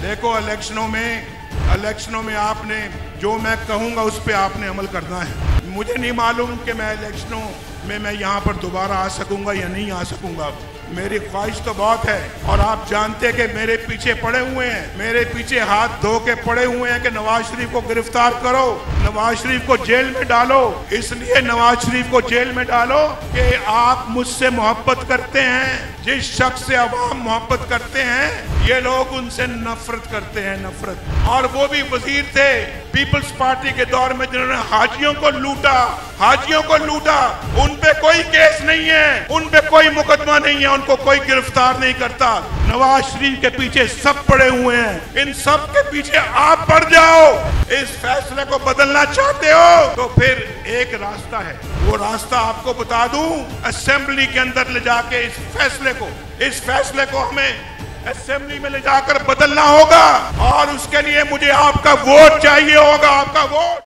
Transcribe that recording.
देखो, इलेक्शनों में आपने जो मैं कहूंगा उस पे आपने अमल करना है। मुझे नहीं मालूम कि मैं इलेक्शनों में मैं यहाँ पर दोबारा आ सकूंगा या नहीं आ सकूंगा। मेरी ख्वाहिश तो बहुत है और आप जानते हैं कि मेरे पीछे पड़े हुए हैं, मेरे पीछे हाथ धो के पड़े हुए हैं कि नवाज शरीफ को गिरफ्तार करो, नवाज शरीफ को जेल में डालो। इसलिए नवाज शरीफ को जेल में डालो कि आप मुझसे मोहब्बत करते हैं। जिस शख्स से अवाम मोहब्बत करते हैं, ये लोग उनसे नफरत करते हैं, नफरत। और वो भी वजीर थे पीपल्स पार्टी के दौर में जिन्होंने हाजियों को लूटा। उन पे कोई केस नहीं है, उन पे कोई मुकदमा नहीं है, उनको कोई गिरफ्तार नहीं करता। नवाज शरीफ के पीछे सब पड़े हुए हैं, इन सब के पीछे आप पड़ जाओ। इस फैसले को बदलना चाहते हो तो फिर एक रास्ता है, वो रास्ता आपको बता दूं। असेंबली के अंदर ले जाके इस फैसले को हमें असेंबली में ले जाकर बदलना होगा और उसके लिए मुझे आपका वोट चाहिए होगा, आपका वोट।